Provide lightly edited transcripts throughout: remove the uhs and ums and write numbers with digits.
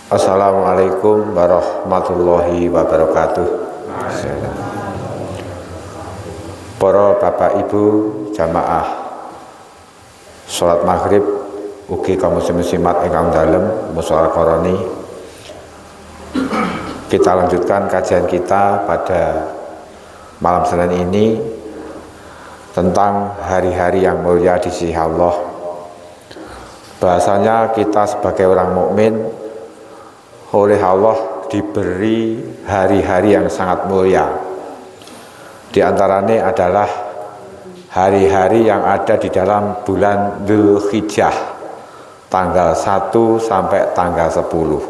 Assalamualaikum warahmatullahi wabarakatuh. Para bapak ibu jamaah salat maghrib ugi kaum muslimat ingkang dalem mushola koroni. Kita lanjutkan kajian kita pada malam Senin ini tentang hari-hari yang mulia di sisi Allah. Bahasanya kita sebagai orang mukmin oleh Allah diberi hari-hari yang sangat mulia. Di antaranya adalah hari-hari yang ada di dalam bulan Dzulhijjah, tanggal 1 sampai tanggal 10.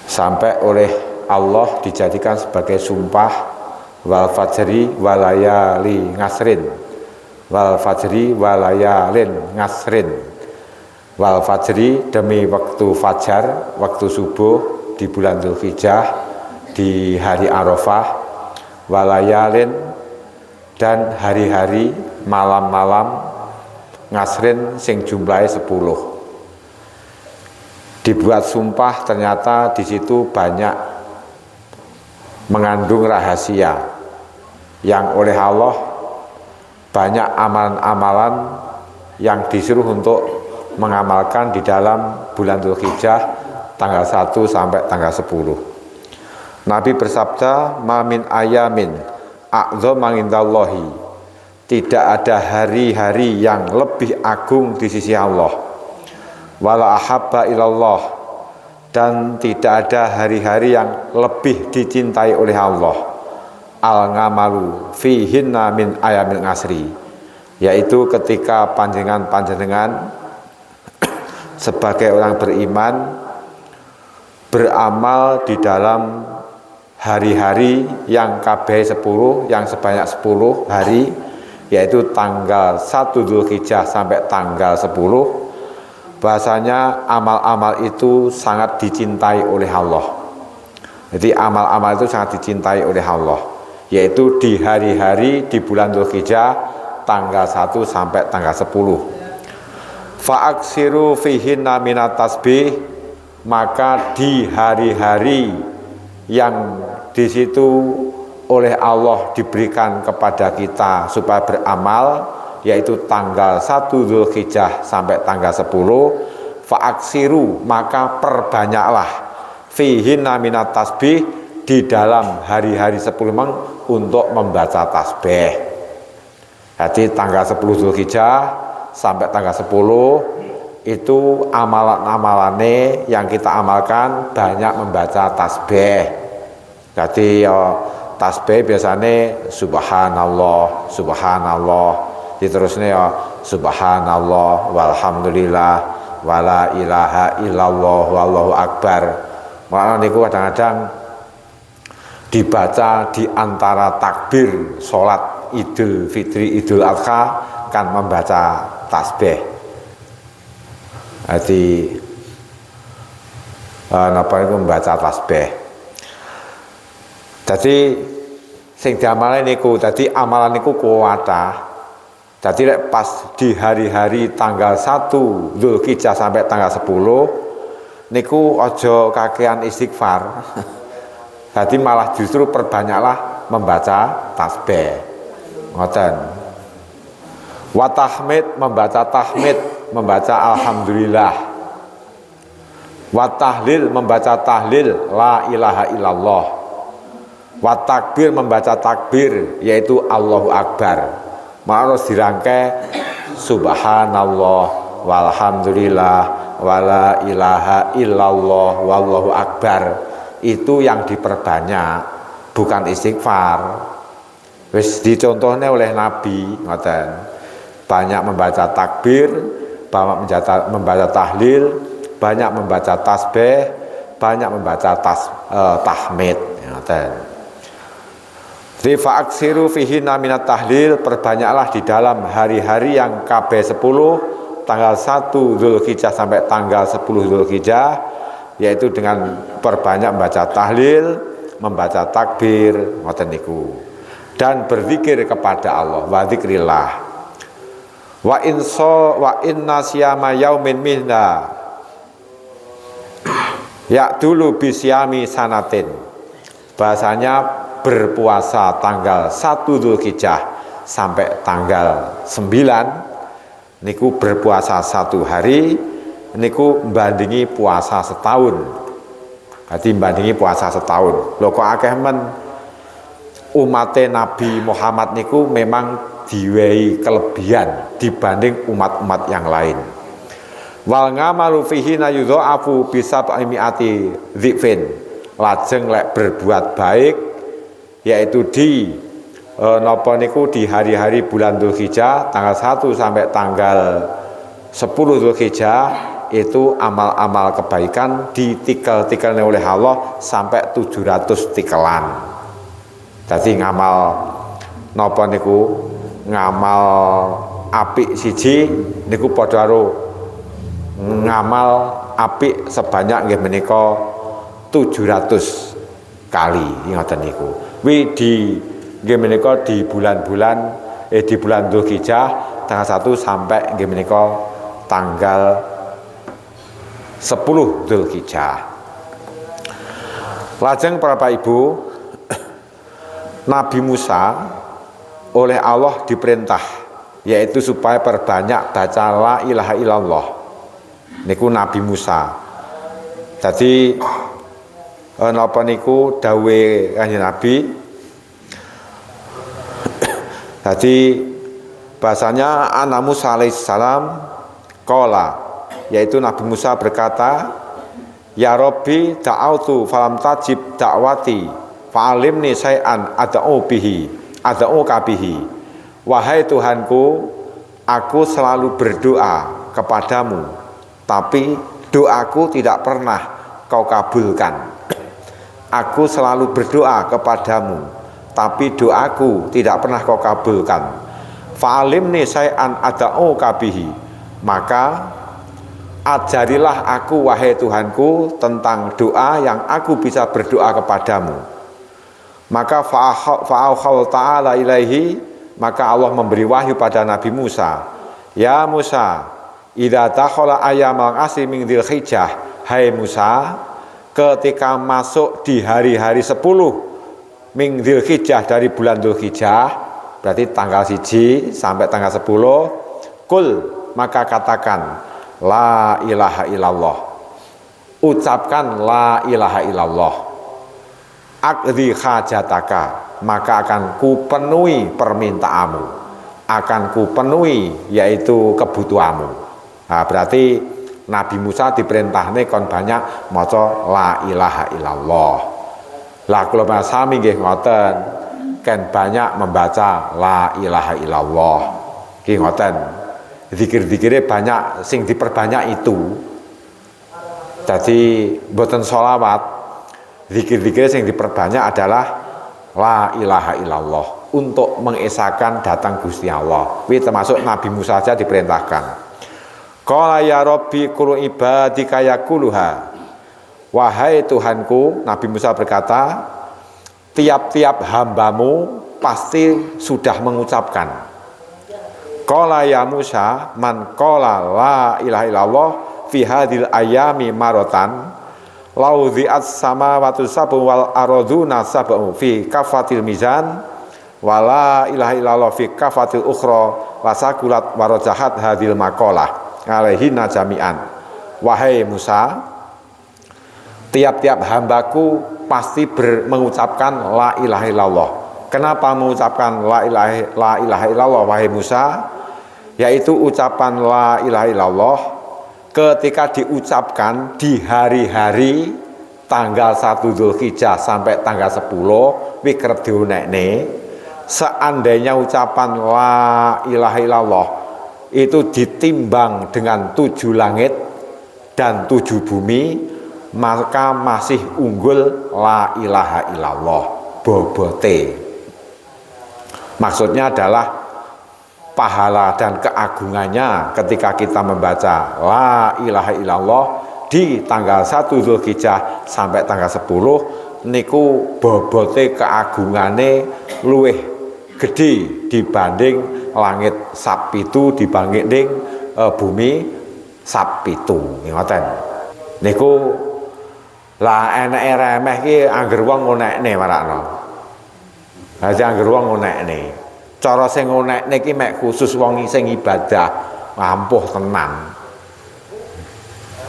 Sampai oleh Allah dijadikan sebagai sumpah wal fajri walayali ngasrin. Wal fajri walayalin ngasrin. Wal fajri demi waktu fajar, waktu subuh di bulan Dzulhijjah di hari Arafah, walayalin dan hari-hari malam-malam ngasrin sing jumlahnya 10. Dibuat sumpah, ternyata di situ banyak mengandung rahasia yang oleh Allah banyak amalan-amalan yang disuruh untuk mengamalkan di dalam bulan Dzulhijjah tanggal 1 sampai tanggal 10. Nabi bersabda, "Mamin ayamin a'dzamu indallahi." Tidak ada hari-hari yang lebih agung di sisi Allah. Wala ahabba ilallah, dan tidak ada hari-hari yang lebih dicintai oleh Allah. Al-ngamalu fihinna min ayamin asri, yaitu ketika panjenengan sebagai orang beriman beramal di dalam hari-hari yang KB 10, yang sebanyak 10 hari, yaitu tanggal 1 Dzulhijjah sampai tanggal 10. Bahasanya amal-amal itu sangat dicintai oleh Allah. Jadi amal-amal itu sangat dicintai oleh Allah, yaitu di hari-hari di bulan Dzulhijjah tanggal 1 sampai tanggal 10. Fa'aksiru fihinna minat tasbih, maka di hari-hari yang di situ oleh Allah diberikan kepada kita supaya beramal, yaitu tanggal 1 Dzulhijjah sampai tanggal 10, fa'aksiru, maka perbanyaklah fihinna minat tasbih, di dalam hari-hari 10 untuk membaca tasbih. Jadi tanggal 10 Dzulhijjah sampai tanggal 10 itu amalan-amalannya yang kita amalkan banyak membaca tasbih. Jadi tasbih biasanya subhanallah, subhanallah, diterusnya subhanallah walhamdulillah wala ilaha illallah wallahu akbar. Makanya niku kadang-kadang dibaca di antara takbir sholat Idul Fitri, Idul Adha kan membaca tasbih. Jadi napa itu membaca tasbih. Jadi sing diamale niku, dadi amalan niku kuwata. Dadi pas di hari-hari tanggal 1 Dzulhijjah sampai tanggal 10 niku aja kakean istighfar. Dadi malah justru perbanyaklah membaca tasbih. Ngoten. Wa tahmid, membaca tahmid, membaca alhamdulillah. Wa tahlil, membaca tahlil la ilaha illallah. Wa takbir, membaca takbir, yaitu Allahu Akbar. Harus dirangkai subhanallah walhamdulillah wala ilaha illallah wallahu akbar. Itu yang diperbanyak, bukan istighfar. Wis dicontohnya oleh Nabi ngoten. Banyak membaca takbir, banyak membaca tahlil, banyak membaca tasbih, banyak membaca tahmid. Fa'aksiru fihinna minat tahlil, perbanyaklah di dalam hari-hari yang KB 10, tanggal 1 Dzulhijjah sampai tanggal 10 Dzulhijjah, yaitu dengan perbanyak membaca tahlil, membaca takbir, ngoten niku, dan berzikir kepada Allah, wa dzikrillah. wa inna siyama yaumin minna ya dulu bisyami sanatin. Bahasanya berpuasa tanggal 1 Dzulhijjah sampai tanggal 9 niku berpuasa 1 hari niku bandingi puasa setahun. Jadi bandingi puasa setahun. Lho kok akeh men umate Nabi Muhammad niku memang diwehi kelebihan dibanding umat-umat yang lain. Wal ngamalu fihi na yudha'afu bisab'imi'ati dzifin. Lajeng lek berbuat baik yaitu di napa niku di hari-hari bulan Dzulhijjah tanggal 1 sampai tanggal 10 Dzulhijjah itu amal-amal kebaikan ditikel-tikelnya oleh Allah sampai 700 tikelan. Jadi ngamal napa niku ngamal apik siji niku padha karo ngamal apik sebanyak nggih menika 700 kali ngoten niku. Wi di nggih menika di bulan-bulan di bulan Dzulhijjah tanggal 1 sampai nggih menika tanggal 10 Dzulhijjah. Lajeng para Bapak Ibu, Nabi Musa oleh Allah diperintah yaitu supaya perbanyak baca la ilaha illallah. Niku Nabi Musa. Jadi napa niku dawuhe Kanjeng Nabi. Jadi bahasanya ana Musa alaihissalam qala, yaitu Nabi Musa berkata, ya Rabbi da'autu falam tajib da'wati fa'alimni syai'an ad'u kabihi. Wahai Tuhanku, aku selalu berdoa kepadamu, tapi doaku tidak pernah kau kabulkan. Aku selalu berdoa kepadamu, tapi doaku tidak pernah kau kabulkan. Fa'alimni syai'an ad'u kabihi. Maka ajarilah aku wahai Tuhanku tentang doa yang aku bisa berdoa kepadamu. Maka fa'auhau ta'ala ilaihi, maka Allah memberi wahyu pada Nabi Musa. Ya Musa, idza dakhala ayyamal asri min Dzulhijjah, hai Musa, ketika masuk di hari-hari 10 min Dzulhijjah dari bulan Dzulhijjah, berarti tanggal 1 sampai tanggal 10, kul, maka katakan la ilaha illallah. Ucapkan la ilaha illallah. Aqdi hajataka, maka akan kupenuhi permintaanmu, akan kupenuhi yaitu kebutuhanmu. Nah, berarti Nabi Musa diperintahne kon banyak maca la ilaha illallah. Lah kula sami nggih ngoten, kan banyak membaca la ilaha illallah. Nggih ngoten. Zikir-zikire banyak sing diperbanyak itu. Jadi mboten sholawat, zikir-zikir yang diperbanyak adalah la ilaha illallah untuk mengesahkan datang Gusti Allah. Ini termasuk Nabi Musa saja diperintahkan. Qala ya Rabbi kulu ibadika yakuluha. Wahai Tuhanku, Nabi Musa berkata, tiap-tiap hambamu pasti sudah mengucapkan. Qala ya Musa man qala la ilaha illallah fi hadhil ayami marotan lau dhi'at samawati sab'u wal araduna sab'u fi kafatil mizan wala ilaha illallah fi kafatil ukhra wasakulat warajahat hadhil maqalah alaihina jami'an. Wahai Musa, tiap-tiap hambaku pasti mengucapkan la ilaha illallah. Kenapa mengucapkan la ilaha illallah wahai Musa? Yaitu ucapan la ilaha illallah ketika diucapkan di hari-hari tanggal 1 Dzulhijjah sampai tanggal 10 wi kerep diunekne, seandainya ucapan la ilaha illallah itu ditimbang dengan 7 langit dan 7 bumi, maka masih unggul la ilaha illallah bobote. Maksudnya adalah pahala dan keagungannya ketika kita membaca la ilaha illallah di tanggal 1 Dzulhijjah sampai tanggal 10 niku bobote keagungane luwih gede dibanding langit sapitu dibangkit ning bumi sapitu ngoten niku. Lah eneke remeh ki angger wong ngonekne marakno. Lah angger wong ngonekne. Cara sing ngonekne ki mek khusus wong sing ibadah ampuh tenan.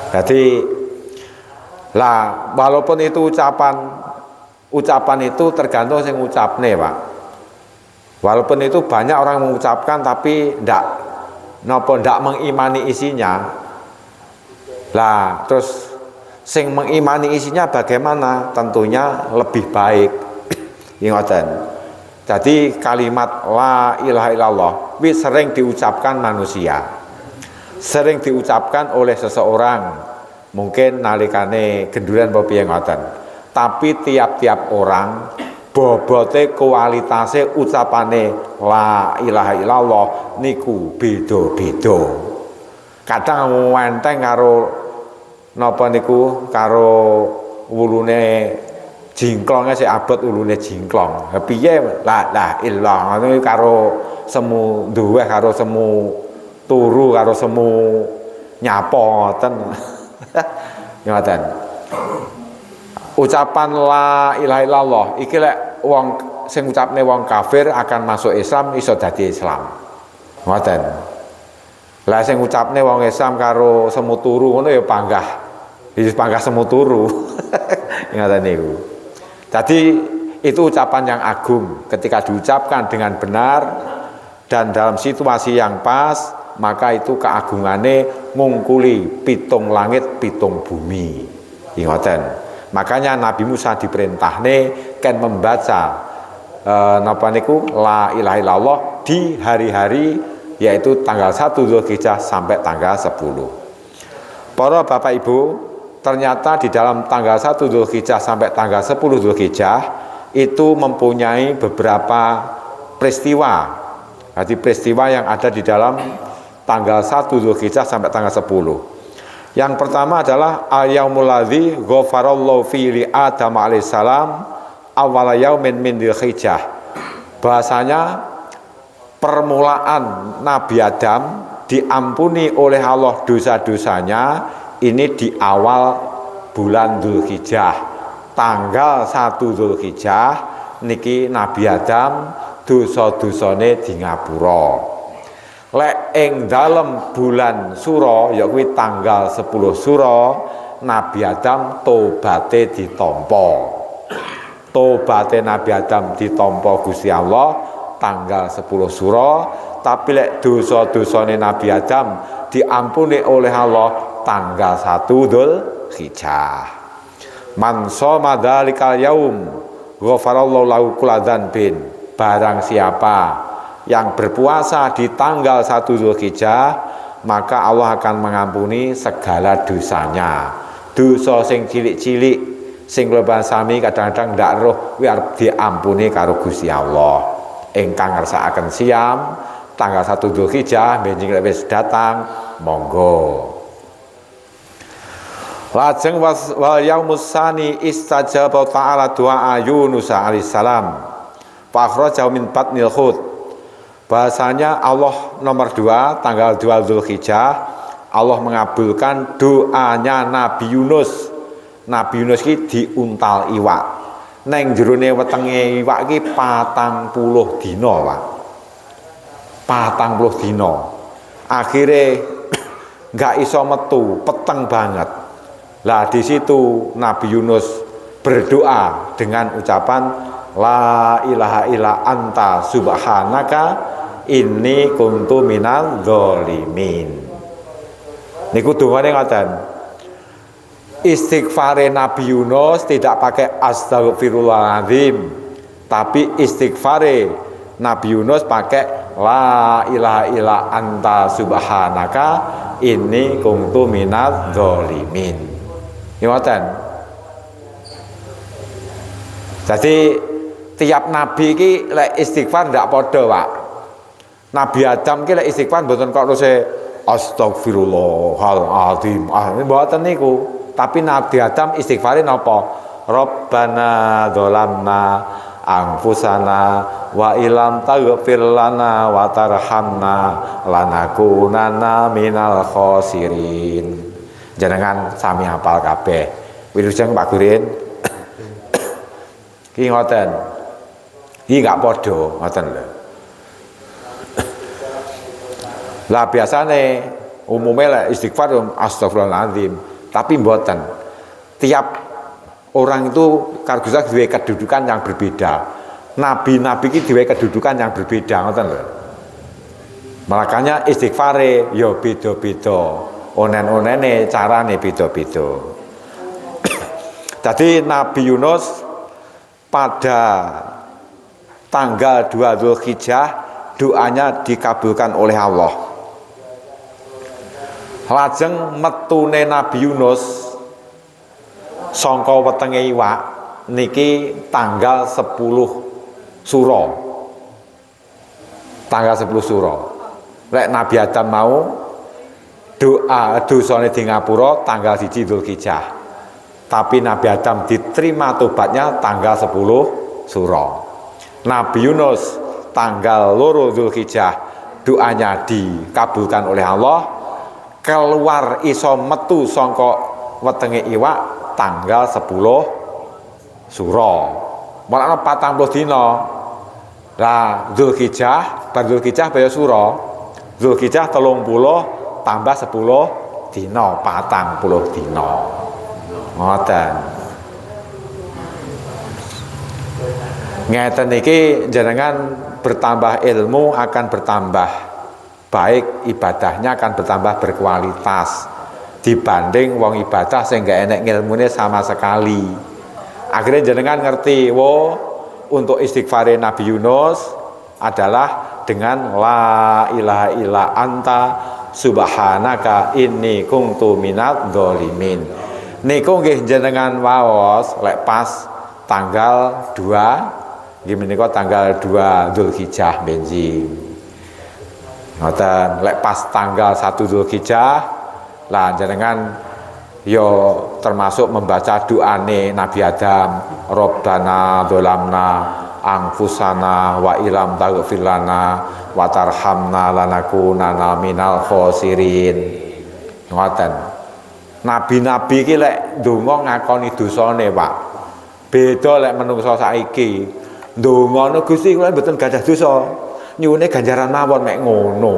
Jadi lah walaupun itu ucapan itu tergantung sing ngucapne, Pak. Walaupun itu banyak orang mengucapkan tapi ndak mengimani isinya. Lah terus sing mengimani isinya bagaimana? Tentunya lebih baik. Ingatkan. Jadi kalimat la ilaha illallah wis sering diucapkan manusia. Sering diucapkan oleh seseorang. Mungkin nalikane genduran apa piye ngoten. Tapi tiap-tiap orang bobote kualitase ucapane la ilaha illallah niku beda-beda. Kadang wenteng karo napa niku karo wulune jingklonge sik abot wulune jingklong. Piye la ilah ngono karo semu duweh karo semu turu karo semu nyapa ngoten. Ngoten. Ucapan la ilaha illallah iki lek wong sing ngucapne wong kafir akan masuk Islam iso dadi Islam. Ngoten. Lah sing ngucapne wong Islam karo semu turu ngono ya panggah. Wis panggah semu turu. Ngoten niku. Jadi itu ucapan yang agung ketika diucapkan dengan benar dan dalam situasi yang pas, maka itu keagungane ngungkuli pitung langit pitung bumi. Ngoten. Makanya Nabi Musa diperintahne kan membaca napa niku la ilaha illallah di hari-hari yaitu tanggal 1 Zulhijjah sampai tanggal 10. Para Bapak Ibu, ternyata di dalam tanggal 1 Zulhijjah sampai tanggal 10 Zulhijjah itu mempunyai beberapa peristiwa. Jadi peristiwa yang ada di dalam tanggal 1 Zulhijjah sampai tanggal 10. Yang pertama adalah al-yaumul ladzi ghafarallahu fi li Adam alaihissalam awwala yaumin min Dzulhijjah. Bahasanya permulaan Nabi Adam diampuni oleh Allah dosa-dosanya ini di awal bulan Dzulhijjah. Tanggal 1 Dzulhijjah niki Nabi Adam dosa-dosane di ngapura. Lek ing dalem bulan Suro ya kuwi tanggal 10 Suro Nabi Adam tobaté ditampa. Tobaté Nabi Adam ditampa Gusti Allah tanggal 10 Suro, tapi lek dosa-dosane Nabi Adam diampuni oleh Allah tanggal 1 Dzulhijjah. Man shoma dzalikal yaum ghafarallahu lahu kulladzan bin. Barang siapa yang berpuasa di tanggal 1 Dzulhijjah, maka Allah akan mengampuni segala dosanya. Dosa sing cilik-cilik sing kula sami kadang-kadang ndak roh kuwi arep diampuni karo Gusti Allah. Ingkang ngersakaken siam tanggal 1 Dzulhijjah benjing wis datang, monggo. Lajeng wal yaumus tsani istajaba ta'ala doa Yunus alaihissalam. Fakhraja min batnil hut. Bahasanya Allah nomor 2 tanggal 2 Dzulhijjah Allah mengabulkan doanya Nabi Yunus. Nabi Yunus ki diuntal iwak. Neng jerone wetenge iwak ki 40 dina, Pak. 40 dina. Akhire enggak iso metu, peteng banget. Lah di situ Nabi Yunus berdoa dengan ucapan la ilaha illa anta subhanaka inni kuntu minal dzalimin. Niku dungane ngoten. Istighfare Nabi Yunus tidak pakai astagfirullahaladzim, tapi istighfare Nabi Yunus pakai la ilaha illa anta subhanaka inni kuntu minal dzalimin. Ngoten. Jadi tiap nabi ki lek istighfar ndak padha, Pak. Nabi Adam ki lek istighfar mboten kok terus astagfirullahaladzim. Mboten niku. Tapi Nabi Adam istighfare napa? Rabbana dzalamna anfusana wa ilam taghfir lana wa tarhamna lanakunanna minal khosirin. Jenengan sami hafal kabeh. Wilujeng Pak Gurin. Ki ngoten. Iki gak padha ngoten lho. Lah biasane umumnya istighfar astagfirullahaladzim, tapi mboten. Tiap orang itu karena duwe kedudukan yang berbeda. Nabi-nabi iki duwe kedudukan yang berbeda ngoten lho. Makanya istighfare ya beda-beda. Onen-onene carane beda-beda. Jadi Nabi Yunus pada tanggal 2 Dzulhijjah doanya dikabulkan oleh Allah. Lajeng metune Nabi Yunus sangka wetenge iwak niki tanggal 10 Suro. Tanggal 10 Suro. Lek Nabi Adam mau dosane di ngapura tanggal 1 Dzulhijjah. Tapi Nabi Adam diterima tobatnya tanggal 10 Suro. Nabi Yunus tanggal 2 Dzulhijjah doanya dikabulkan oleh Allah. Keluar iso metu sangka wetenge iwak tanggal 10 Suro. Mulane 40 dina. Lah Dzulhijjah, bar Dzulhijjah kaya Suro. Dzulhijjah 30 tambah 10 dina, 40 dina. Ngoten. Ngeten iki jenengan bertambah ilmu akan bertambah baik, ibadahnya akan bertambah berkualitas dibanding wong ibadah sing gak enek ngilmune sama sekali. Akhirnya jenengan ngerti, untuk istighfar Nabi Yunus adalah dengan la ilaha illa anta subhanaka inni kuntu minadz dzalimin. Niku nggih jenengan waos lek pas tanggal 2 nggih menika tanggal 2 Dzulhijjah benjing. Ngoten, lek pas tanggal 1 Dzulhijjah lah jenengan yo termasuk membaca doane Nabi Adam, Rabbana dzalamna anfusana wa ilam taghfir lana wa tarhamna lanakunanna minal khosirin. Ngoten. Nabi-nabi iki lek ndonga ngakoni dosane, Pak. Beda lek menungso saiki. Ndongane Gusti kula mboten gadah dosa. Nyuwune ganjaran mawon mek ngono.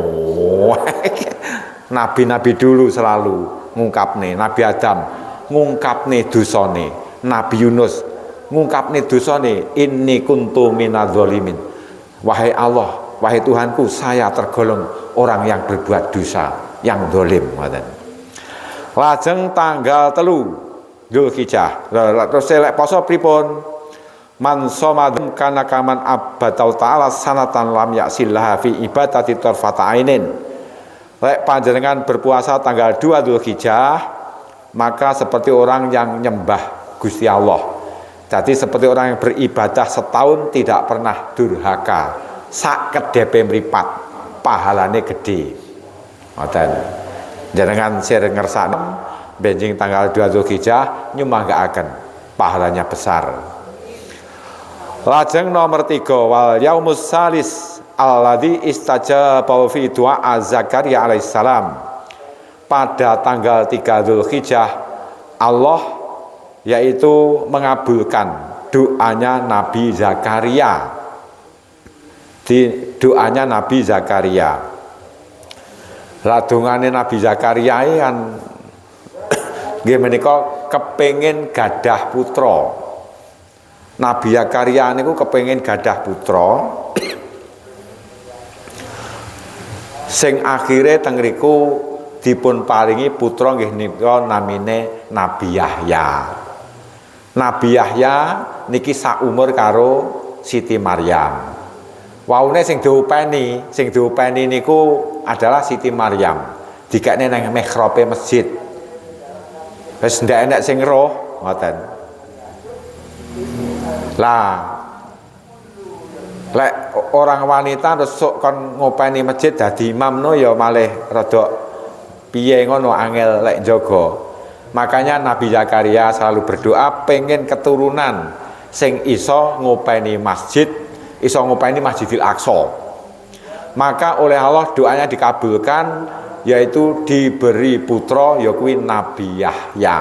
Nabi-nabi dulu selalu ngungkapne, Nabi Adam ngungkapne dosane, Nabi Yunus ngungkapne dosane, inni kuntu minadz dzalimin. Wahai Allah, wahai Tuhanku, saya tergolong orang yang berbuat dosa, yang zalim. Lajeng tanggal 3 Dzulhijjah. Terus lek poso pripun? Man somadum kana kaman abadau ta'ala sanatan lam yaksillaha fi ibadati tarfata ainin. Lek panjenengan berpuasa tanggal 2 Dzulhijjah, maka seperti orang yang nyembah Gusti Allah. Jadi seperti orang yang beribadah setahun tidak pernah durhaka. Sak kedepe mripat, pahalane gede. Ngoten. Jenengan sir ngersakno benjing tanggal 2 Dzulhijjah nyumanggaaken, pahalanya besar. Lajeng nomor 3 wal yaumus salis alladzi istajaba fi du'a Zakaria alaihissalam. Pada tanggal 3 Dzulhijjah Allah yaitu mengabulkan doanya Nabi Zakaria. Di doanya Nabi Zakaria. Lah dongane Nabi Zakaria kan nggih menika kepengin gadah putra. Nabi Zakaria niku kepengin gadah putra sing akhire teng riku dipun paringi putra nggih nika namine Nabi Yahya. Nabi Yahya niki sak umur karo Siti Maryam. Waune sing diopeni niku adalah Siti Maryam. Dikekne nang mikhrabe masjid. Wis ndak enek sing roh ngoten. Lah lek orang wanita terus sok kon ngopeni masjid dadi imam no ya malih rada piye ngono angel lek jaga. Makanya Nabi Zakaria selalu berdoa pengen keturunan sing iso ngopeni masjid, iso ngopeni Masjidil Aqsa. Maka oleh Allah doanya dikabulkan, yaitu diberi putra yakuwi Nabi Yahya,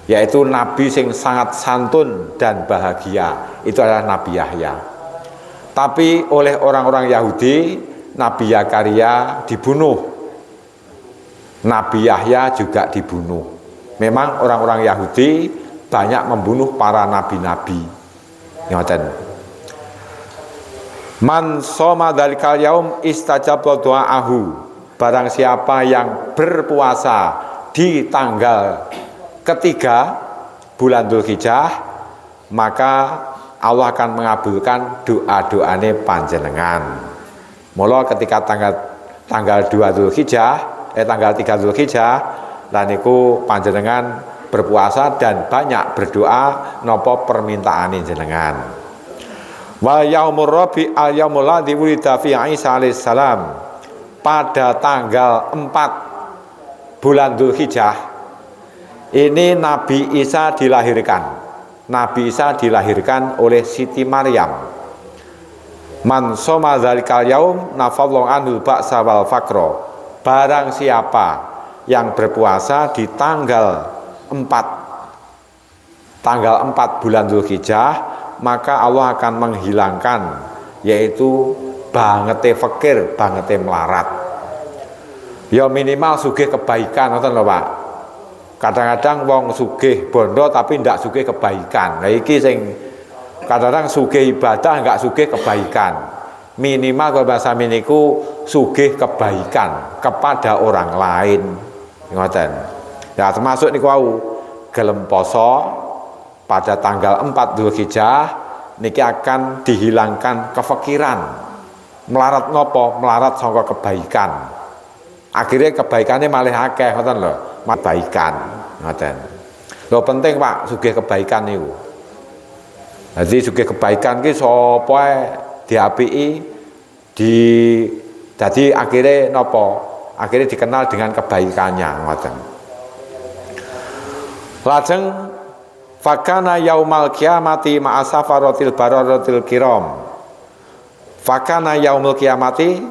yaitu nabi sing sangat santun dan bahagia, itu adalah Nabi Yahya. Tapi oleh orang-orang Yahudi, Nabi Zakaria dibunuh, Nabi Yahya juga dibunuh. Memang orang-orang Yahudi banyak membunuh para nabi-nabi. Ngoten. Man soma dalikal yaum istajaba doaahu. Barang siapa yang berpuasa di tanggal ketiga bulan Dzulhijjah, maka Allah akan mengabulkan doa-doane panjenengan. Mula ketika tanggal 2 Dzulhijjah, tanggal 3 Dzulhijjah, lan niku panjenengan berpuasa dan banyak berdoa napa permintaane jenengan. Wa yaumur rabi al yaumul ladzi wulida fi Isa alaihi salam, pada tanggal 4 bulan Dzulhijjah ini Nabi Isa dilahirkan. Nabi Isa dilahirkan oleh Siti Maryam. Man soma dzalikal yaum nafallahu anul ba'sa wal faqra. Barang siapa yang berpuasa di tanggal 4 bulan Dzulhijjah, maka Allah akan menghilangkan, yaitu bangete fakir, bangete melarat. Ya minimal sugih kebaikan, ngoten lho Pak. Kadang-kadang wong sugih bondo tapi ndak sugih kebaikan. Nah iki sing kadang-kadang sugih ibadah nggak sugih kebaikan. Minimal kalau bahasa miniku sugih kebaikan kepada orang lain. Ngoten. Ya termasuk niku wau gelem poso pada tanggal 4 Dzulhijjah niki akan dihilangkan kefakiran. Melarat nopo? Melarat sangka kebaikan. Akhirnya kebaikannya malah akeh, ngoten lho. Kebaikan, ngoten. Lho penting Pak, sugih kebaikan niku. Jadi sugih kebaikan ki sapa diapiki jadi akhirnya nopo? Akhirnya dikenal dengan kebaikannya, ngoten. Lajeng fakana yaumal kiamati ma'asafaratil bararatil kiram. Fakana yaumul kiamati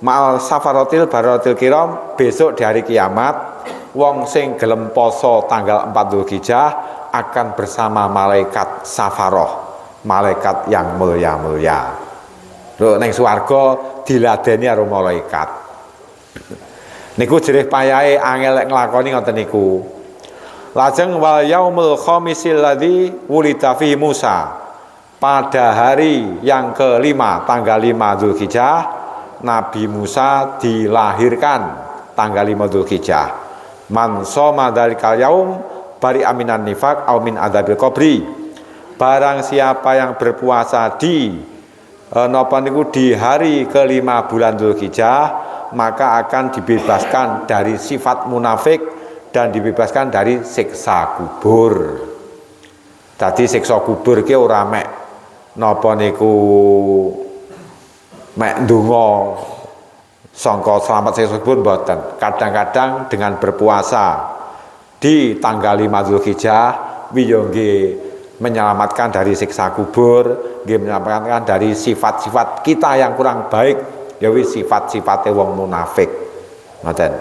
ma'al safaratil bararatil kiram, besok di hari kiamat wong sing gelem poso tanggal 4 Dzulhijjah akan bersama malaikat safaroh, malaikat yang mulia-mulia. Lho ning swarga diladeni karo malaikat. Niku jerih payahe angel nglakoni ngoten niku. Lajeng wal yaumul khamisil ladzi wulida fi Musa. Pada hari yang kelima, tanggal 5 Dzulhijjah, Nabi Musa dilahirkan tanggal 5 Dzulhijjah. Man soma dalikal yaum bari aminan nifaq au min adzabil qabri. Barang siapa yang berpuasa di napa niku di hari kelima bulan Dzulhijjah, maka akan dibebaskan dari sifat munafik dan dibebaskan dari siksa kubur. Tadi siksa kubur ki ora mek napa niku mek ndonga sangka selamat siksa kubur mboten. Kadang-kadang dengan berpuasa di tanggal 5 Dzulhijjah wiyo nggih menyelamatkan dari siksa kubur, nggih menyelamatkan dari sifat-sifat kita yang kurang baik, ya wis sifat-sifate wong munafik. Ngoten.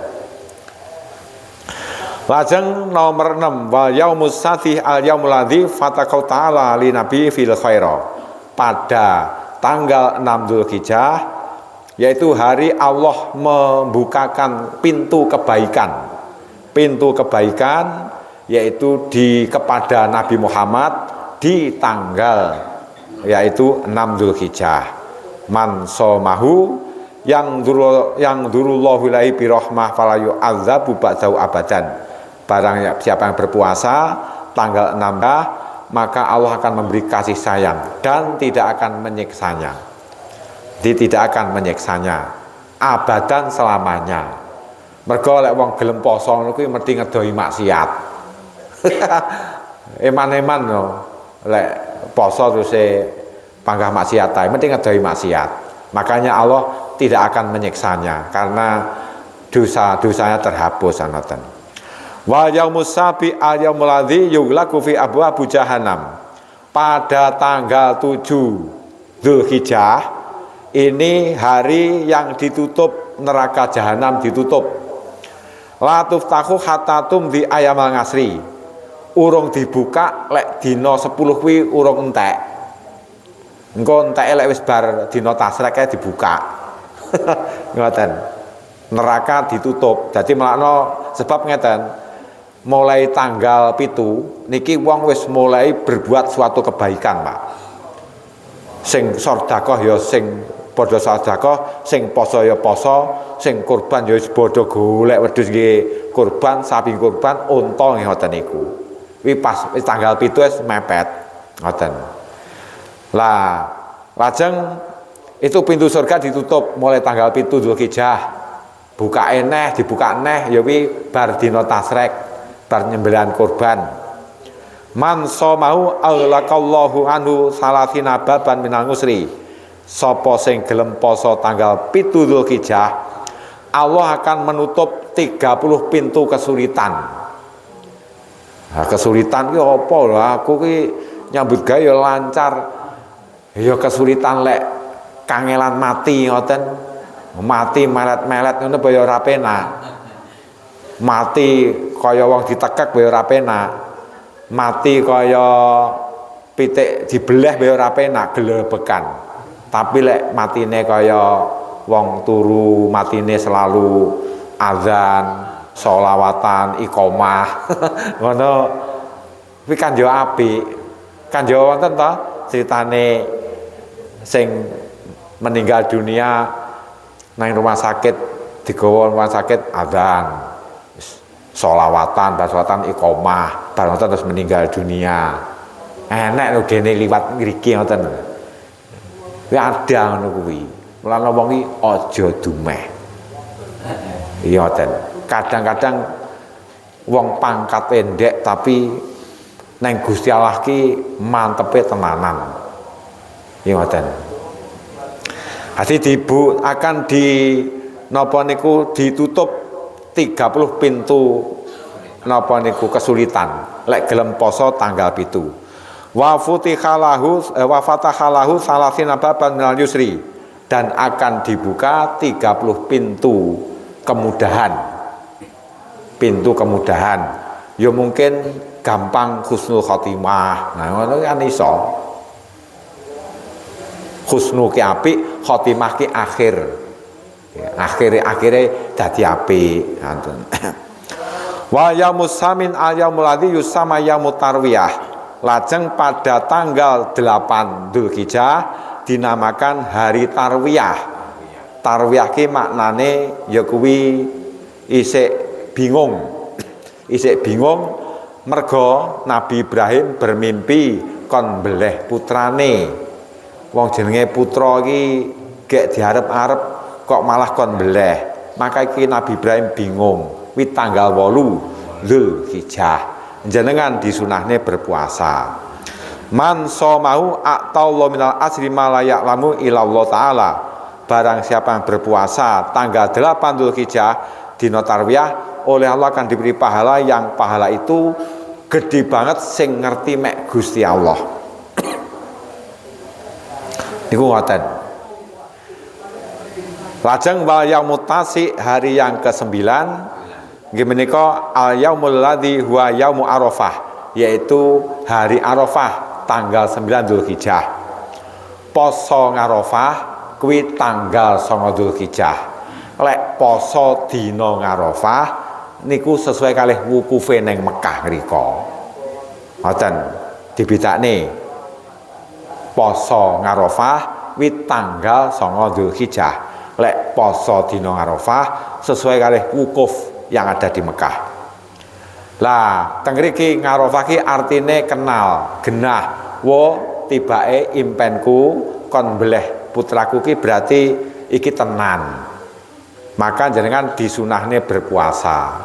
Lajeng nomor 6 wal yaumus satih al yaumul ladzi fataqau ta'ala li nabi fil khaira. Pada tanggal 6 Dzulhijjah, yaitu hari Allah membukakan pintu kebaikan. Pintu kebaikan yaitu kepada Nabi Muhammad di tanggal yaitu 6 Dzulhijjah. Man somahu yang durullahu ilaihi birahmah fala yu'adzabu ba'dahu abadan. Barang siapa yang berpuasa tanggal 6, maka Allah akan memberi kasih sayang dan tidak akan menyiksanya. Tidak akan menyiksanya abadan selamanya. Mergo lek wong gelem poso niku mesti ngedoi maksiat. Eman-eman no lek poso terus panggah maksiat ae mesti ngedoi maksiat. Makanya Allah tidak akan menyiksanya karena dosa-dosanya terhapus anoten. Wa yaumus sabi al yaumul ladzi yughlaqu fi abwaab jahannam. pada tanggal 7 Dzulhijjah ini hari yang ditutup neraka jahanam ditutup. La tuftahu hatta tumdi ayamal ngasri. Urung dibuka lek dina 10 kuwi urung entek. Engko enteke lek wis bar dina tasrek dibuka. Ngoten. Neraka ditutup. Dadi melakno sebab ngeten. Mulai tanggal 7 niki wong wis mulai berbuat suatu kebaikan, Pak. Sing sedekah ya sing padha sedekah, sing poso ya poso, sing kurban ya wis padha golek wedhus nggih kurban, sapi kurban, unta nggih ngoten niku. Wi pas wis tanggal 7 wis mepet ngoten. Lah, lajeng itu pintu surga ditutup mulai tanggal 7 Dzulhijjah. Buka eneh, dibuka eneh ya wi bar dina tasrek. Bar nyembelihan kurban. Man somau aulakallahu anhu salasina baban minal ngusri. Sapa sing gelem poso tanggal 7 Dzulhijjah, Allah akan menutup 30 pintu kesulitan. Nah, kesulitan ki apa lho? Aku ki nyambut gawe ya lancar. Ya kesulitan lek kangelan mati ngoten. Mati melet-melet ngono ya ora penak. Mati kaya wong ditekek ya ora penak. Mati kaya pitik dibelah ya ora penak gelebekan. Tapi lek matine kaya wong turu, matine selalu azan, sholawatan, iqomah. Ngono kuwi kan yo apik. Kan yo wonten to critane sing meninggal dunia nang rumah sakit, digawa rumah sakit azan. Sholawatan, baswatan, iqomah, barang terus meninggal dunia. Enek lho dene liwat ngriki ngoten. Kuwi ada ngono kuwi. Mulane wong iki aja dumeh. Iya ngoten. Kadang-kadang wong pangkat endek tapi neng Gusti Allah ki mantepe tenanan. Iya ngoten. Hati dibu akan di napa niku ditutup 30 pintu napa niku kesulitan lek gelem poso tanggal 7. Wa futihalahu wa fatahalahu salasina baban minal yusri dan akan dibuka 30 pintu kemudahan. Pintu kemudahan. Ya mungkin gampang husnul khotimah. Nah ngono kan iso. Husnul ki apik, khotimah ki akhir. Akhire dadi apik ngoten. Wa yaumus samin ayaumul ladzi yusama yaumut tarwiyah. Lajeng pada tanggal 8 Dzulhijjah dinamakan hari tarwiyah. Tarwiyah ki maknane ya kuwi isik bingung. Isik bingung merga Nabi Ibrahim bermimpi kon mbeleh putrane. Wong jenenge putra iki gek diarep-arep kok malah kon beleh. Maka iki Nabi Ibrahim bingung. Wi tanggal 8 Dzulhijjah jenengan disunahne berpuasa. Man somau a'tallahu minal asri ma la ya'lamu illallah taala. Barang siapa yang berpuasa tanggal 8 Dzulhijjah dina tarwiyah, oleh Allah akan diberi pahala yang pahala itu gede banget sing ngerti mek Gusti Allah. Niku ngoten. Lajeng wal yaumut tasi hari yang ke-9 nggih menika al yaumul ladzi huwa yaumu Arafah, yaitu hari Arafah tanggal 9 Dzulhijjah. Poso Arafah kuwi tanggal 9 Dzulhijjah. Lek poso dina Arafah niku sesuai kalih wukufe ning Mekah ngrika. Ngoten dibedakne. Poso Arafah kuwi tanggal 9 Dzulhijjah. Lek poso dina Arafah sesuai kalih wukuf yang ada di Mekah. Lah, teng mriki Arafah ki artine kenal, genah. Wo tibake impenku kon beleh putraku ki berarti iki tenan. Maka jenengan disunahne berpuasa.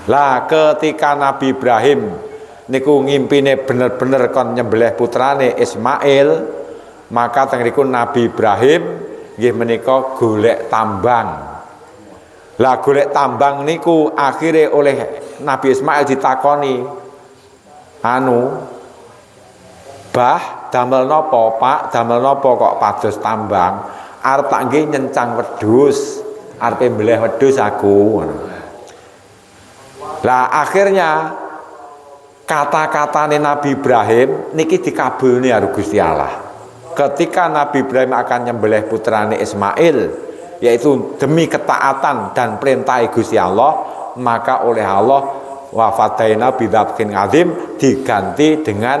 Lah, ketika Nabi Ibrahim niku ngimpine bener-bener kon nyembelih putrane Ismail, maka teng mriku Nabi Ibrahim nggih menika golek tambang. Lah golek tambang niku akhire oleh Nabi Ismail ditakoni, Bah, damel napa, Pak? Damel napa kok pados tambang? Arep tak nggih nyencang wedhus. Arepe mbleh wedhus aku. Lah akhirnya kata-katane Nabi Ibrahim niki dikabulne karo Gusti Allah. Ketika Nabi Ibrahim akan nyembelih putrane Ismail, yaitu demi ketaatan dan perintah Gusti Allah, maka oleh Allah wafadaina bidzabhin azim diganti dengan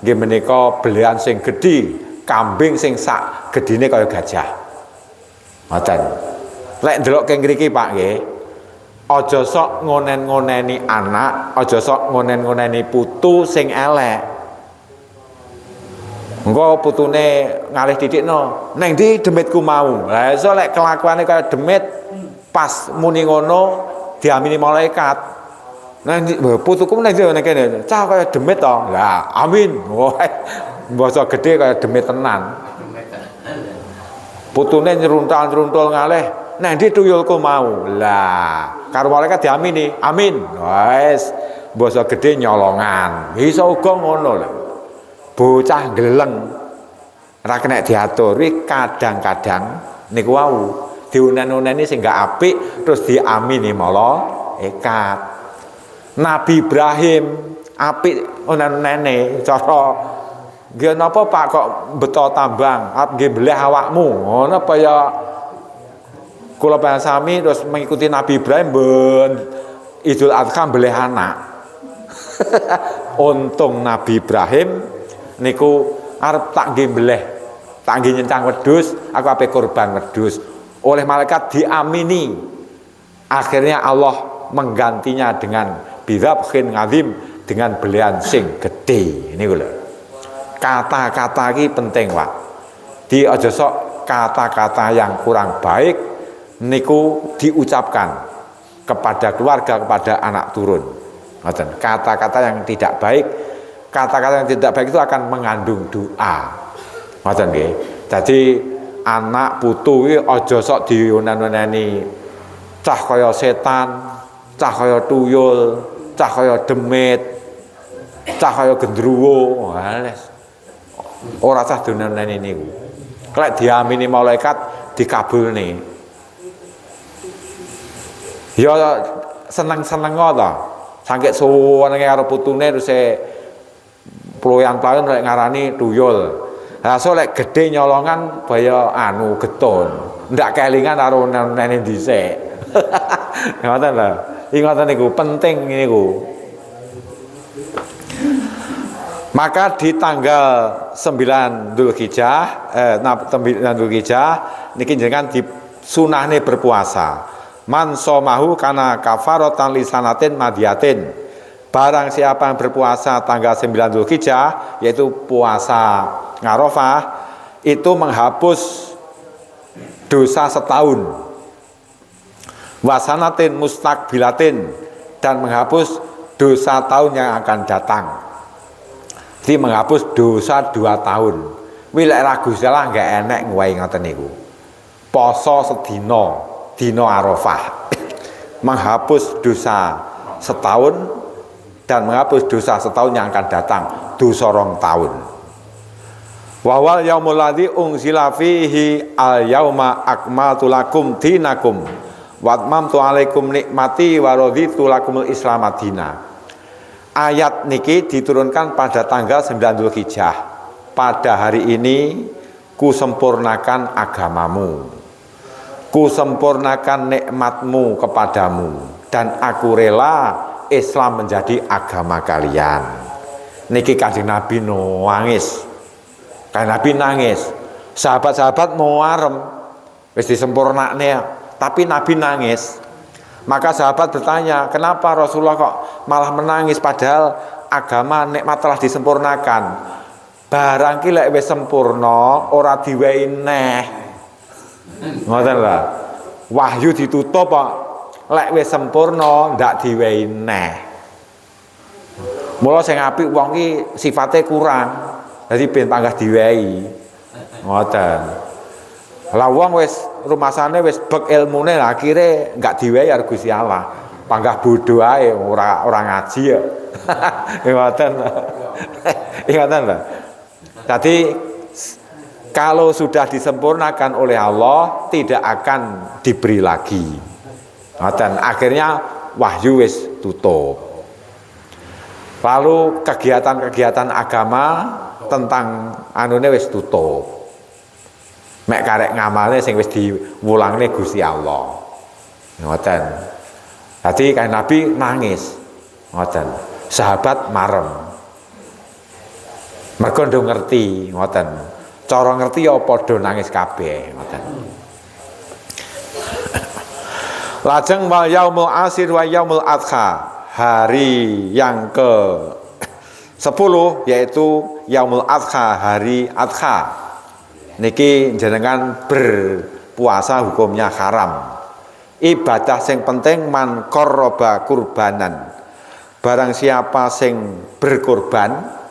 nggih menika belian sing gedhi, kambing sing sak gedine kaya gajah. Ngoten. Lek ndelok keng mriki Pak nggih, aja sok ngonen-ngoneni anak, aja sok ngonen-ngoneni putu sing elek. Engko putune ngalih titikno, "Neng ndi demitku mau?" Lah iso lek kelakuane kaya demit pas muni ngono diamini malaikat. Neng putuku neng ndi neng kene, "Cah kaya demit to." Lah amin. Wah, basa gedhe kaya demit tenan. Putune nyeruntal-nyeruntul ngalih, "Neng ndi tuyulku mau?" Lah karo malaikat diamini, "Amin." Wes basa gedhe nyolongan. Iso uga ngono lho. Bocah geleng ora kena diatur, kadang-kadang niku wau diunen-uneni sing gak apik terus diamini malaikat. Nabi Ibrahim apik unen-unene cara nggih napa Pak kok beto tambang, nggih beleh awakmu. Ngono apa ya kula sami terus mengikuti Nabi Ibrahim ben Idul Adha beleh anak. Untung Nabi Ibrahim niku arep tak nggih mbeleh, tak nggih nyencang wedhus, aku ape korban wedhus. Oleh malaikat diamini. Akhirnya Allah menggantinya dengan bidzabhin azim, dengan belian sing gedhe. Niku lho. Kata-kata iki penting, Pak. Di aja sok kata-kata yang kurang baik niku diucapkan kepada keluarga, kepada anak turun. Ngoten. Kata-kata yang tidak baik, kata-kata yang tidak baik itu akan mengandung doa. Ngoten nggih. Dadi anak putu iki aja sok diunen-uneni cah kaya setan, cah kaya tuyul, cah kaya demit, cah kaya gendruwo. Wales. Ora cah diunen-uneni niku. Lek diamini malaikat dikabulne. Ya seneng-seneng to. Sangke suwene karo putune terus ployan-ployan lek ngarani tuyul. Lah so lek gedhe nyolongan baya anu getun. Ndak kelingan karo nene dhisik. Ngoten lho. Iki ngoten niku penting niku. Maka di tanggal 9 Dzulhijjah 9 Dzulhijjah niki jenengan disunahne berpuasa. Man somahu kana kafaratan lisanatin madiyatin. Barang siapa yang berpuasa tanggal 9 Dzulhijjah, yaitu puasa Arafah, itu menghapus dosa setahun. Wasanatin mustaqbilatin, dan menghapus dosa tahun yang akan datang. Jadi menghapus dosa 2 tahun. Wilek ragu salah nggak enek ngwahi ngoten niku. Poso sedina, dina Arafah. Menghapus dosa setahun dan menghapus dosa setahun yang akan datang, dosa 2 tahun. Wahwal yaumul ladzi unzila fihi al yauma akmaltu lakum dinakum wa atmamtu alaikum nikmati wa raditu lakumul Islam madina. Ayat niki diturunkan pada tanggal 9 Dzulhijjah. Pada hari ini kusempurnakan agamamu, kusempurnakan nikmatmu kepadamu, dan aku rela Islam menjadi agama kalian. Niki Kanjeng Nabi nangis. Kanjeng Nabi nangis. Sahabat-sahabat mau arem wis disempurnakne, tapi Nabi nangis. Maka sahabat bertanya, kenapa Rasulullah kok malah menangis padahal agama nikmat telah disempurnakan? Barang ki lek wis sempurna ora diwehi neh. Ngoten lho. Wahyu ditutup kok. Lek wis sempurna ndak diwehi neh. Mula sing apik wong ki sifate kurang. Dadi ben panggah diwehi. Ngoten. Lah wong wis rumasane wis bek ilmune akhire enggak diwehi karo Gusti Allah. Panggah bodho ae ora ngaji ya. Ngoten. Ngoten lho. Jadi kalau sudah disempurnakan oleh Allah tidak akan diberi lagi. Dan akhirnya wahyu wis tutup. Lalu kegiatan-kegiatan agama tentang anune wis tutup. Mek karek ngamalne sing wis diwulangne Gusti Allah. Ngoten. Dadi kan Nabi nangis. Ngoten. Sahabat marem. Mergo ndo ngerti, ngoten. Cara ngerti ya padha nangis kabeh, ngoten. Lajeng wal yaumul asir wa yaumul adha, hari yang ke 10 yaitu yaumul adha, hari adha. Niki jenengan berpuasa hukumnya haram. Ibadah sing penting man qarraba kurbanan. Barang siapa sing berkorban,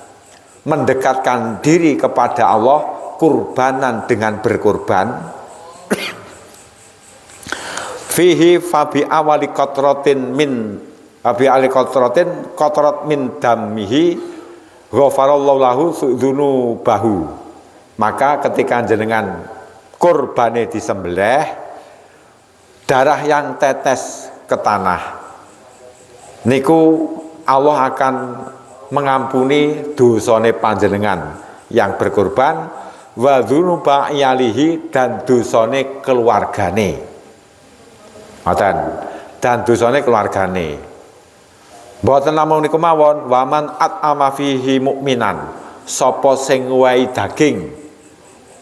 mendekatkan diri kepada Allah kurbanan dengan berkorban. Fihi fabi awali kotrotin min abi ali kotrotin kotrot min damihi ghafarallahu lahu sudzunu bahu. Maka ketika jenengan kurbane disembelih, darah yang tetes ke tanah niku Allah akan mengampuni dosane panjenengan yang berkorban wa dzunuba iyalihi dan dosane keluargane. Dan dosane keluargane. Mboten namung niku mawon, waman at'ama fihi mukminan, sapa sing ngwehi daging.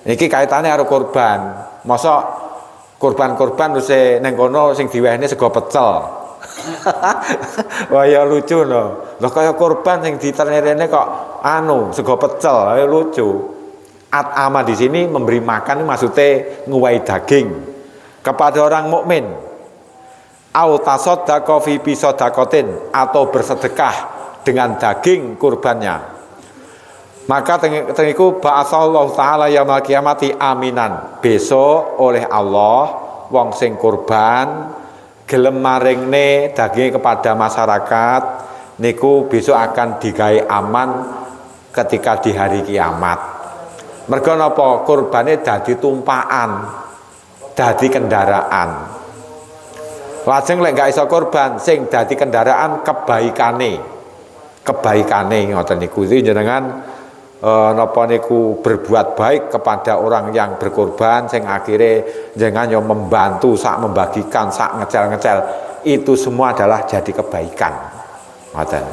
Iki kaitane karo kurban. Mosok kurban-kurban terus ning kono sing diwehne sego pecel. Wah ya lucu no. Lah kaya kurban sing diterene kok sego pecel, ayo lucu. At'ama di sini memberi makan maksudnya ngwehi daging kepada orang mukmin. Au tasaddaqa fi bisadaqatin, atau bersedekah dengan daging kurbannya. Maka tengiku ba'asallahu ta'ala yaumil qiyamati aminan. Besok oleh Allah wong sing kurban gelem maringne daging kepada masyarakat niku besok akan digawe aman ketika di hari kiamat. Mergo napa? Kurbane dadi tumpakan, dadi kendaraan. Lajeng lek gak iso kurban sing dadi kendaraan kebaikane ngoten niku. Iki jenengan napa niku berbuat baik kepada orang yang berkorban sing akhirnya jenengan yo membantu sak membagikan sak ngecel-ngecel, itu semua adalah jadi kebaikan. Ngoten.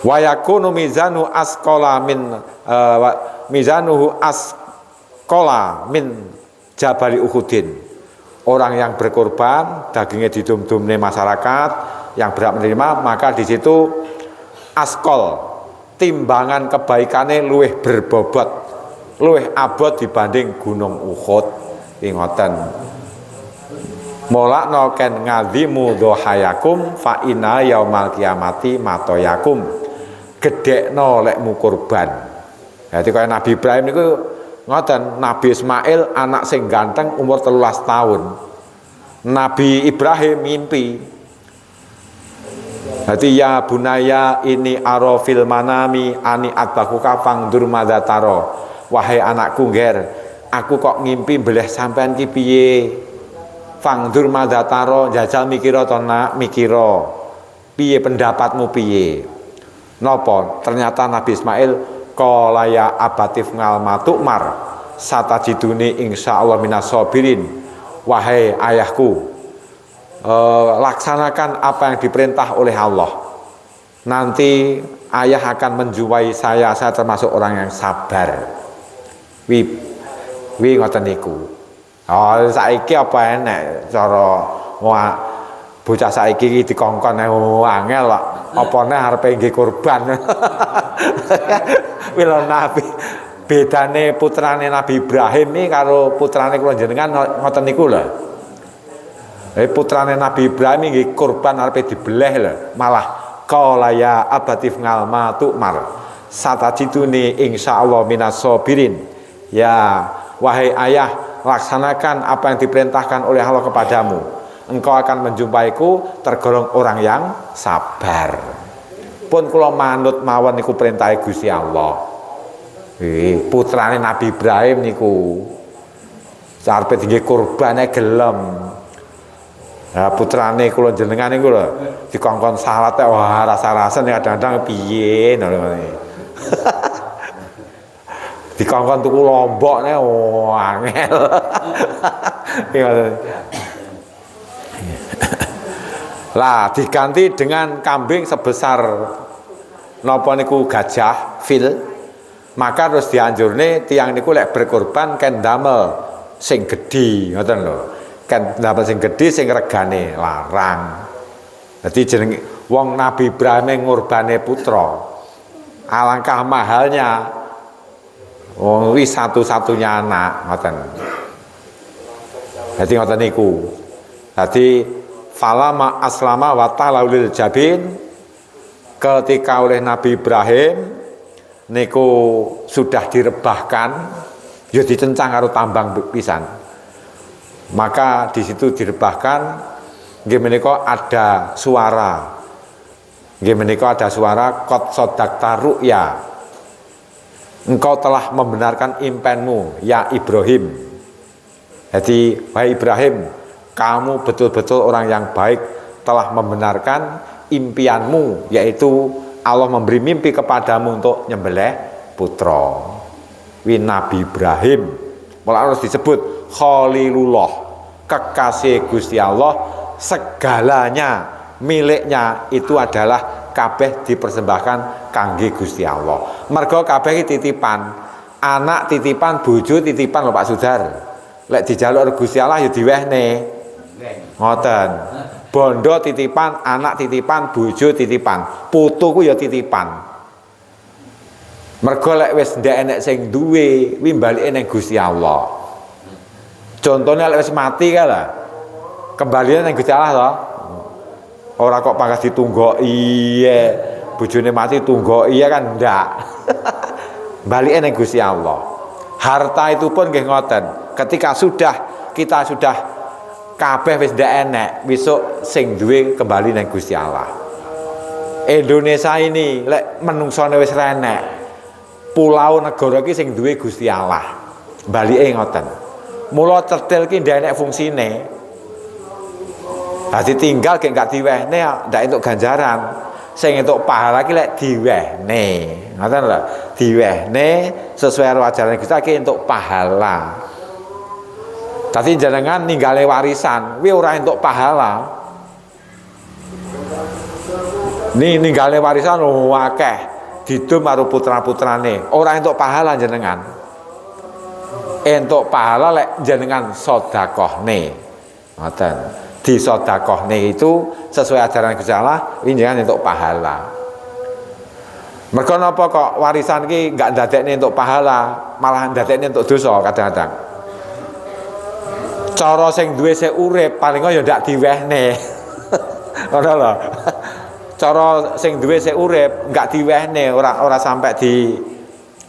Wa yakunu mizanu asqala min mizanuhu asqala min jabali Uhudin. Orang yang berkorban, dagingnya didum-dumne masyarakat yang berhak menerima, maka di situ askol, timbangan kebaikannya luwih berbobot, luwih abot dibanding gunung Uhud. Ingoten. Molakno ken ngadzimu dohayakum fa inna yaumal kiamati matoyakum. Gedekno lekmu kurban. Jadi kaya Nabi Ibrahim niku ngoten, Nabi Ismail anak sing ganteng umur 13 tahun. Nabi Ibrahim mimpi. Jadi ya bunaya ini arofil manami ani atbakuka fangdur madataro. Wahai anakku ngger, aku kok ngimpi beleh sampean ki piye? Fangdur madataro, jajal mikira to nak, mikira. Piye pendapatmu piye? Napa? Ternyata Nabi Ismail qalaya abatif ngal matukmar satajiduni insyaallah minas sabirin. Wahai ayahku, laksanakan apa yang diperintah oleh Allah. Nanti ayah akan menjumpai saya termasuk orang yang sabar. Wi ngoten niku. Oh, saiki apa enek cara bocah saiki iki dikongkon angel kok. Apane arepe nggih kurban. Wila Nabi bedane putrane Nabi Ibrahim iki karo putrane kula jenengan ngoten niku lho. Putrane Nabi Ibrahim iki kurban arepe dibeleh lho, malah qala ya abatif ngalma tu'mar satajiduni insyaallah minas sabirin. Ya wahai ayah, laksanakan apa yang diperintahkan oleh Allah kepadamu. Engkau akan menjumpaiku tergolong orang yang sabar. Pun kula manut mawon niku perintah Gusti Allah. Putrane Nabi Ibrahim niku sarepe dingge kurbane gelem. Nah, putrane kula jenengan niku lho dikongkon salat wah rasa-rasane kadang-kadang piye ngono. Dikongkon tuku lombok nek angel. Lah diganti dengan kambing sebesar napa niku gajah fil, maka terus dianjurne tiang niku lek berkorban ken damel sing gedhi ngoten lho. Ken damel sing gedhi sing regane larang. Dadi jeneng wong Nabi Ibrahim ngurbane putra. Alangkah mahalnya wong wi satu-satunya anak ngoten. Dadi ngoten niku. Dadi falama aslama wa talaulil jabin, ketika oleh Nabi Ibrahim niku sudah direbahkan ya ditencang karo tambang pisan, maka di situ direbahkan nggih menika ada suara, nggih menika ada suara qad sadaqta ru'ya, engkau telah membenarkan impianmu ya Ibrahim. Jadi wahai Ibrahim, kamu betul-betul orang yang baik, telah membenarkan impianmu, yaitu Allah memberi mimpi kepadamu untuk nyembelih putra. Nabi Ibrahim malah harus disebut Khalilullah, kekasih Gusti Allah, segalanya miliknya itu adalah kabeh dipersembahkan kangge Gusti Allah. Mergo kabeh titipan, anak titipan, bojo titipan lho Pak Sudar. Lek dijaluk Gusti Allah ya diwehne. Ngoten. Bondo titipan, anak titipan, bojo titipan, putuku ya titipan. Mergo lek wis ndek enek sing duwe, kuwi balike ning Gusti Allah. Contohnya lek wis mati kae lah. Kembaliane ning Gusti Allah to. Ora kok pangkas ditunggoki, bojone mati tunggoki kan ndak. Balike ning Gusti Allah. Harta itu pun nggih ngoten. Ketika kita sudah kabeh wis ndak enek, besok sing duwe kembali nang Gusti Allah. Indonesia ini lek menungsone wis renek, pulau negara iki sing duwe Gusti Allah. Balike ngoten. Mula cetil ki ndak enek fungsine. Dadi tinggal gek gak diwehne ndak entuk ganjaran. Sing entuk pahala ki lek diwehne. Ngoten lho, diwehne sesuai karo ajaran Gusti ki entuk pahala. Dadi jenengan ninggale warisan, kuwi ora entuk pahala. Ninggale warisan akeh, didum karo putra-putrane, ora entuk pahala jenengan. Entuk pahala lek jenengan sedekahne. Ngoten. Di sedekahne itu sesuai ajaran Gusti Allah, jenengan entuk pahala. Mergo napa kok warisan ki enggak ndadekne entuk pahala, malah ndadekne entuk dosa kadang-kadang. Cara sing duwe sik urip paling ya ndak diwehne. Ngono lho. Cara sing duwe sik urip enggak diwehne, ora sampai di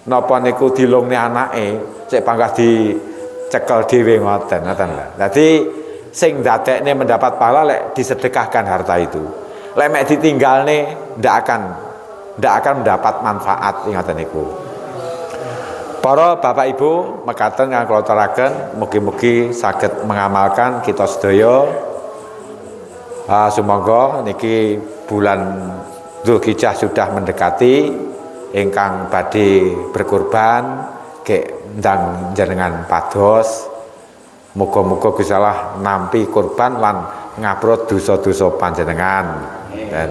napa niku dilungne anake, sik pangkas dicekel dhewe ngoten lho. Dadi sing dadekne mendapat pahala lek disedekahkan harta itu. Lek mek ditinggalne ndak akan mendapat manfaat ngoten niku. Para Bapak Ibu mekaten kang kula aturaken, mugi-mugi saged mengamalkan kita sedaya. Sumangga niki bulan Dzulhijjah sudah mendekati, ingkang badhe berkurban gek ndang jenengan pados. Muga-muga Gusti Allah nampi kurban lan ngapura dosa-dosa panjenengan. Dan